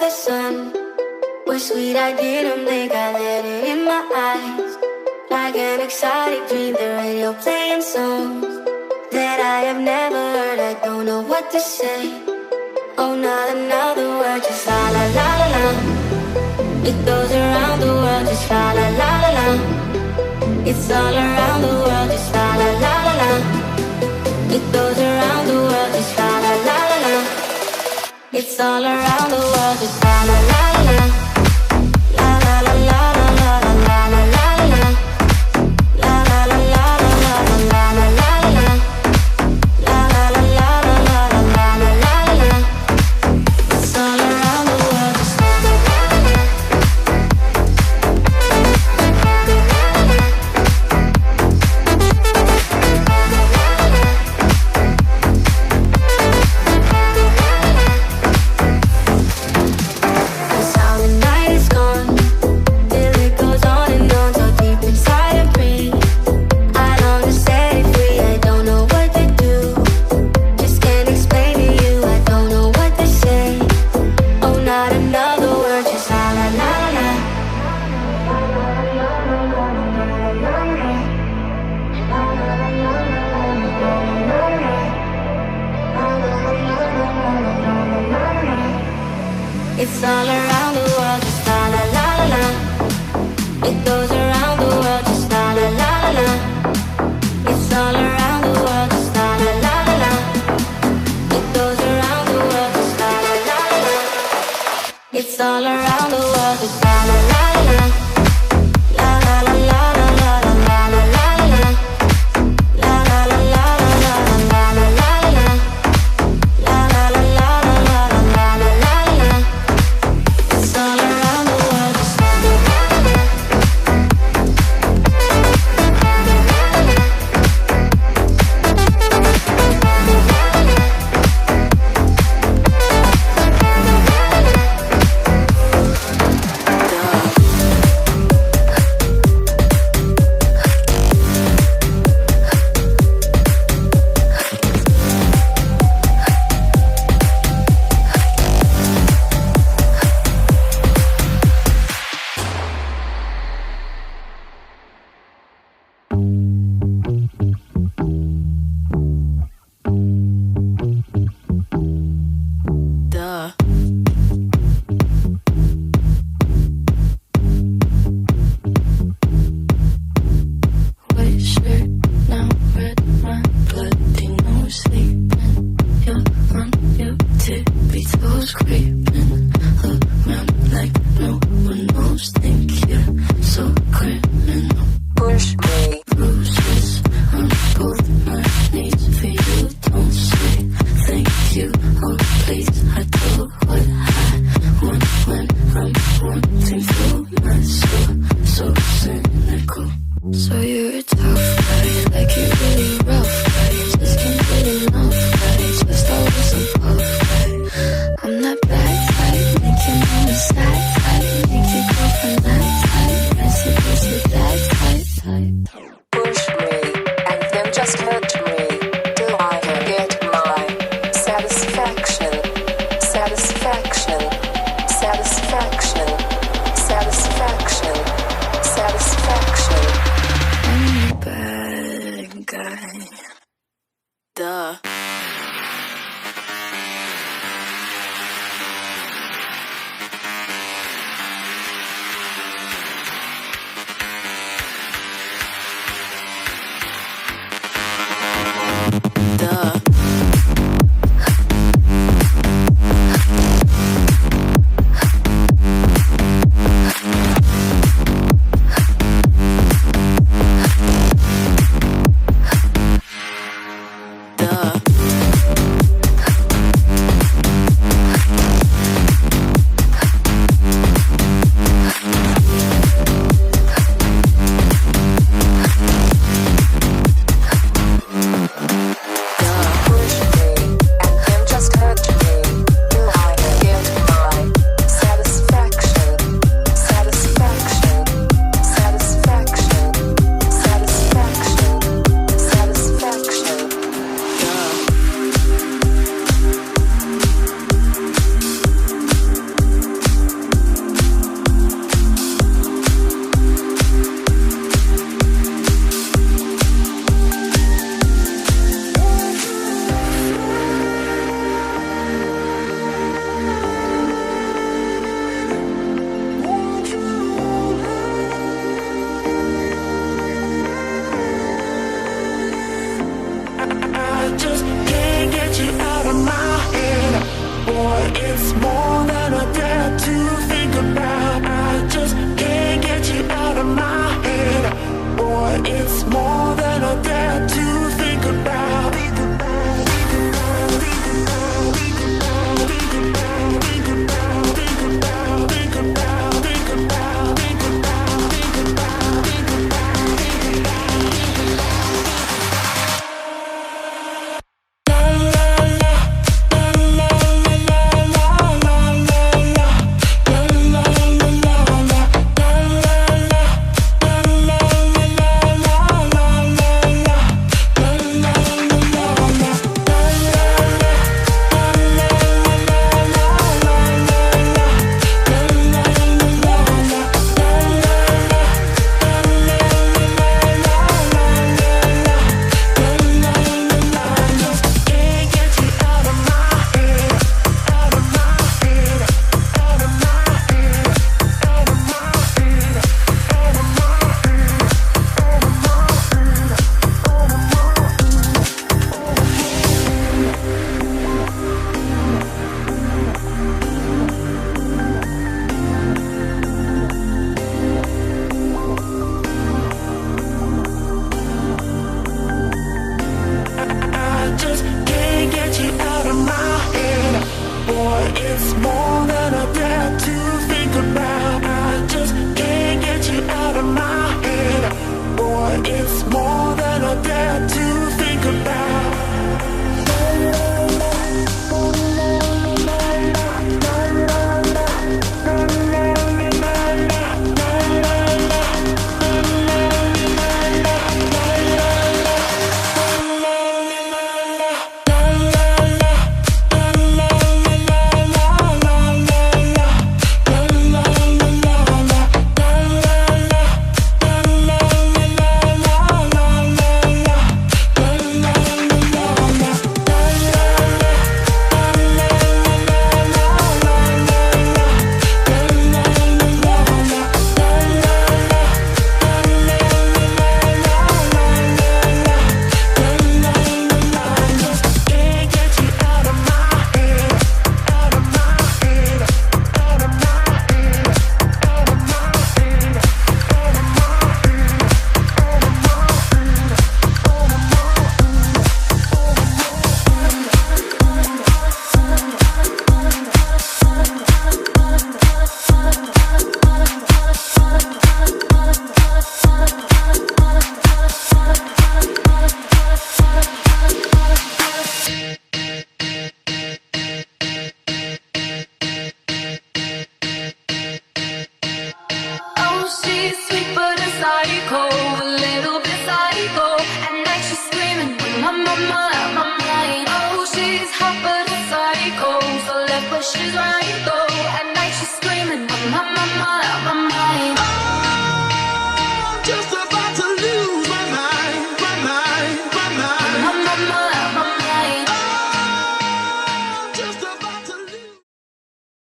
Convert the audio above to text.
the sun was sweet, I didn't blink, I let it in my eyes. Like an exotic dream, the radio playing songs that I have never heard, I don't know what to say. Oh, not another word, just la la la la la. It goes around the world, just la la la la la. It's all around the world, just la la la la la. It goes around the world, just la la la la la. It's all around the world, just la la la la la. La la la la la la la la la la. La la la la la la la la la la. La la la la la la la la la la. It's all around the world, just la la la la. Cause how the night is gone, till it goes on and on, so deep inside of me. I long to set it free, I don't know what to do. Just can't explain to you, I don't know what to say. Oh, not another word, just la la la la. It's all around the world, just la la la la la. It goes around the world, just la la la la la. It's all around the world, just la la la la la. It goes around the world, just la la la la la. It's all around the world, just la la la la la. La la la la la la la la la la. La la la la la la la la la. La la la la la la la la la. It's all around the world, just la la la la. White shirt, now red, my bloody nose sleeping. You're on your tippy toes, creeping around like no one knows. Think you're so criminal. Push me. Bruises on both my knees for you. Don't say thank you, oh please. I do what I want when I'm wanting to. My soul, so cynical. So you